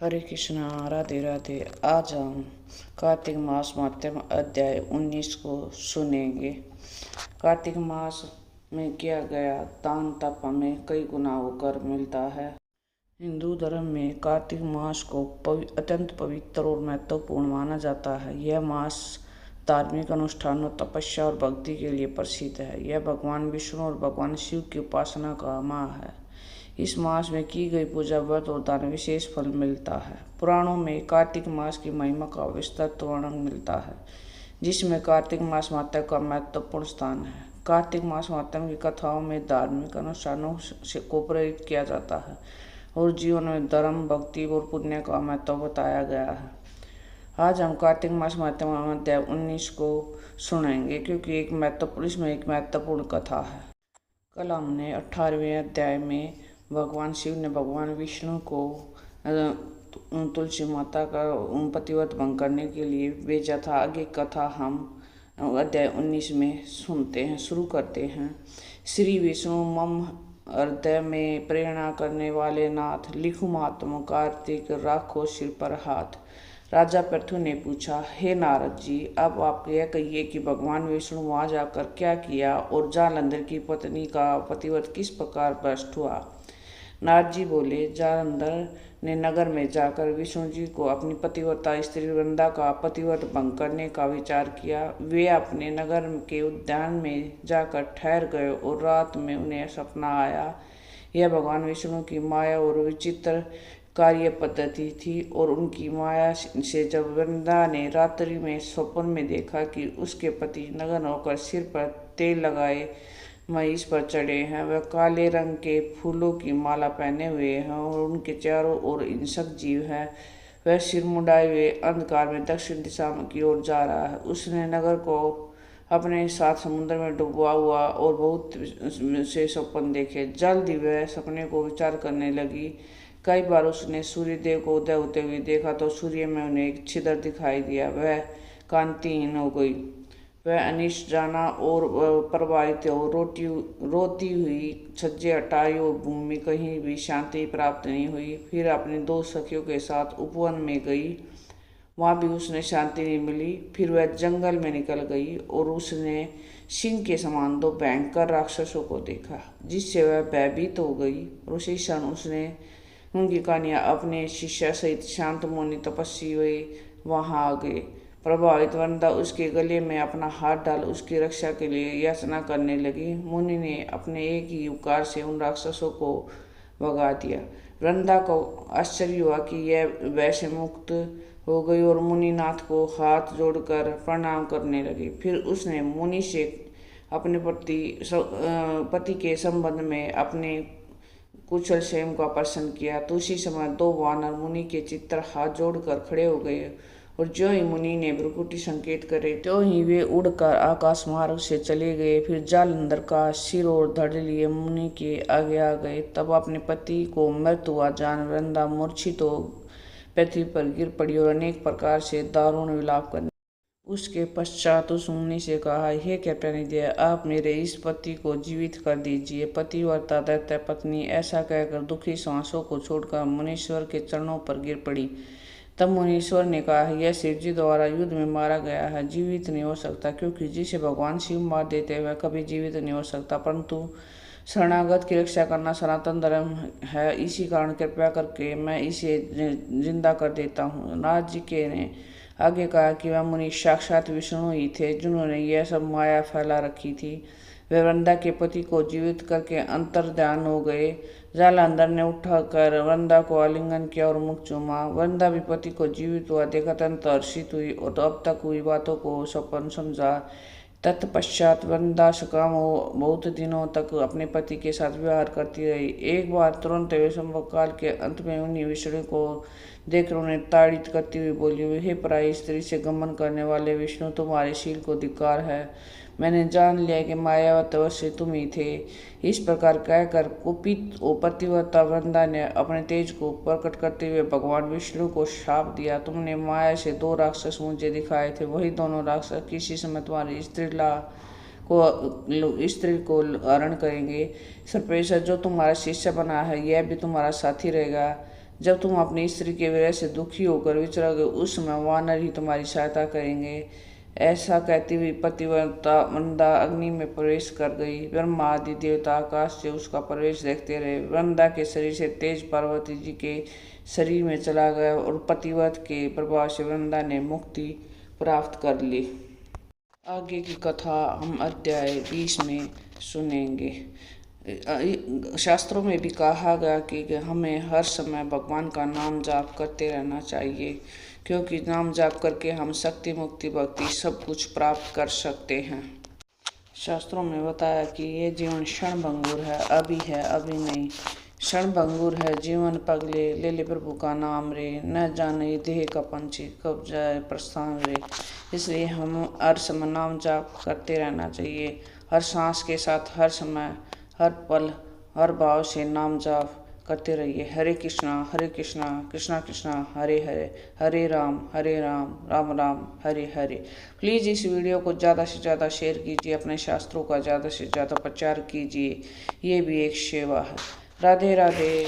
हरे कृष्णा, राधे राधे। आज हम कार्तिक मास माध्यम अध्याय 19 को सुनेंगे। कार्तिक मास में किया गया दान तप हमें कई गुना होकर मिलता है। हिंदू धर्म में कार्तिक मास को अत्यंत पवित्र और महत्वपूर्ण माना जाता है। यह मास धार्मिक अनुष्ठानों, तपस्या और भक्ति के लिए प्रसिद्ध है। यह भगवान विष्णु और भगवान शिव की उपासना का माह है। इस मास में की गई पूजा, व्रत और दान विशेष फल मिलता है। पुराणों में कार्तिक मास की महिमा का विस्तृत वर्णन मिलता है, जिसमें कार्तिक मास माता का महत्वपूर्ण स्थान है। कार्तिक मास माता की कथाओं में धार्मिक अनुष्ठानों को प्रेरित किया जाता है और जीवन में धर्म, भक्ति और पुण्य का महत्व बताया गया है। आज हम कार्तिक मास माध्यम अध्याय 19 को सुनेंगे, क्योंकि इसमें एक महत्वपूर्ण कथा है। कल हमने 18वें अध्याय में भगवान शिव ने भगवान विष्णु को तुलसी माता का पतिव्रत भंग करने के लिए भेजा था। आगे कथा हम अध्याय 19 में शुरू करते हैं। श्री विष्णु मम हृदय में प्रेरणा करने वाले नाथ, लिखु महात्मा कार्तिक, राखो सिर पर हाथ। राजा पृथु ने पूछा, हे नारद जी, अब आप यह कहिए कि भगवान विष्णु वहां जाकर क्या किया और जालंधर की पत्नी का पतिव्रत किस प्रकार भ्रष्ट हुआ। नारद जी बोले, जालंधर ने नगर में जाकर विष्णु जी को अपनी पतिव्रता स्त्री वृंदा का पतिव्रत भंग करने का विचार किया। वे अपने नगर के उद्यान में जाकर ठहर गए और रात में उन्हें सपना आया। यह भगवान विष्णु की माया और विचित्र कार्य पद्धति थी। और उनकी माया से जब वृंदा ने रात्रि में स्वप्न में देखा कि उसके पति नग्न होकर सिर पर तेल लगाए महिष पर चढ़े हैं, वह काले रंग के फूलों की माला पहने हुए हैं और उनके चारों ओर हिंसक जीव है, वह सिर मुंडाए हुए अंधकार में दक्षिण दिशा की ओर जा रहा है। उसने नगर को अपने साथ समुद्र में डूबा हुआ और बहुत से स्वप्न देखे। जल्द वह सपने को विचार करने लगी। कई बार उसने सूर्यदेव को उदय होते हुए देखा तो सूर्य में उन्हें एक छिद्र दिखाई दिया। वह कांतिहीन हो गई। वह अनिष्ट जाना और प्रभावित हो रोती हुई छज्जे हटाई और भूमि कहीं भी शांति प्राप्त नहीं हुई। फिर अपने दो सखियों के साथ उपवन में गई, वहाँ भी उसने शांति नहीं मिली। फिर वह जंगल में निकल गई और उसने सिंह के समान दो भयंकर राक्षसों को देखा, जिससे वह भयभीत हो गई। और उसी क्षण उसने उनकी कहानियाँ अपने शिष्य सहित शांत मौनी तपस्वी हुए वहाँ आ गए। प्रभावित वृंदा उसके गले में अपना हाथ डाल उसकी रक्षा के लिए याचना करने लगी। मुनि ने अपने एक ही उपकार से उन राक्षसों को भगा दिया। वृंदा को आश्चर्य हुआ कि यह वैसे मुक्त हो गई और मुनिनाथ को हाथ जोड़कर प्रणाम करने लगी। फिर उसने मुनि से अपने पति के संबंध में अपने कुशल क्षेम का प्रश्न किया। तो उसी समय दो वानर मुनि के चित्र हाथ जोड़कर खड़े हो गए और जो ही मुनि ने भ्रुकुटी संकेत करे तो ही वे उड़कर आकाश मार्ग से चले गए। फिर जालंधर का सिर और धड़ लिए मुनि के आगे आ गए। तब अपने पति को मृत हुआ जान वृंदा मूर्छित हो पृथ्वी पर गिर पड़ी और अनेक प्रकार से दारुण विलाप करने। उसके पश्चात उस मुनि से कहा, हे कृपानिधि, आप मेरे इस पति को जीवित कर दीजिए। पतिव्रता दैत्य पत्नी ऐसा कहकर दुखी सांसों को छोड़कर मुनीश्वर के चरणों पर गिर पड़ी। तब मुनीश्वर ने कहा, यह शिव जी द्वारा युद्ध में मारा गया है, जीवित नहीं हो सकता, क्योंकि जिसे भगवान शिव मार देते वह कभी जीवित नहीं हो सकता। परंतु शरणागत की रक्षा करना सनातन धर्म है, इसी कारण कृपया करके मैं इसे जिंदा कर देता हूँ। नारद जी के ने आगे कहा कि वह मुनि साक्षात विष्णु ही थे, जिन्होंने यह सब माया फैला रखी थी। वे वृंदा के पति को जीवित करके अंतर्ध्यान हो गए। जालंधर ने उठाकर वृंदा को आलिंगन किया और मुख चूमा। वृंदा भी पति को जीवित हुआ देखा अत्यंत हर्षित हुई और तो अब तक हुई बातों को स्वप्न समझा। तत्पश्चात वृंदा सकाम हो बहुत दिनों तक अपने पति के साथ व्यवहार करती रही। एक बार तुरंत विषम काल के अंत में उन्हीं विष्णु को देखकर उन्हें ताड़ित करती हुई बोली, हे पराई स्त्री से गमन करने वाले विष्णु, तुम्हारे शील को धिक्कार है। मैंने जान लिया कि मायावत अवश्य तुम ही थे। इस प्रकार कहकर कुपित और पतिव्रता वृंदा ने अपने तेज को प्रकट करते हुए भगवान विष्णु को शाप दिया, तुमने माया से दो राक्षस मुझे दिखाए थे, वही दोनों राक्षस किसी समय तुम्हारी स्त्री को हरण करेंगे। सर्पेश्वर जो तुम्हारा शिष्य बना है, यह भी तुम्हारा साथी रहेगा। जब तुम अपनी स्त्री के विरह से दुखी होकर विचरोगे उस समय वानर ही तुम्हारी सहायता करेंगे। ऐसा कहती हुई पतिव्रता वृंदा अग्नि में प्रवेश कर गई। ब्रह्मा आदि देवता आकाश से उसका प्रवेश देखते रहे। वृंदा के शरीर से तेज पार्वती जी के शरीर में चला गया और पतिव्रत के प्रभाव से वृंदा ने मुक्ति प्राप्त कर ली। आगे की कथा हम अध्याय 20 में सुनेंगे। शास्त्रों में भी कहा गया कि हमें हर समय भगवान का नाम जाप करते रहना चाहिए, क्योंकि नाम जाप करके हम शक्ति, मुक्ति, भक्ति सब कुछ प्राप्त कर सकते हैं। शास्त्रों में बताया कि ये जीवन क्षणभंगुर है, अभी नहीं। क्षणभंगुर है जीवन पगले, ले ले प्रभु का नाम रे, न जाने देह का पंछी कब जाए प्रस्थान रे। इसलिए हम हर समय नाम जाप करते रहना चाहिए। हर सांस के साथ हर समय, हर पल, हर भाव से नाम जाप करते रहिए। हरे कृष्णा कृष्णा कृष्णा हरे हरे, हरे राम राम राम हरे हरे। प्लीज़ इस वीडियो को ज़्यादा से ज़्यादा शेयर कीजिए, अपने शास्त्रों का ज़्यादा से ज़्यादा प्रचार कीजिए। ये भी एक सेवा है। राधे राधे।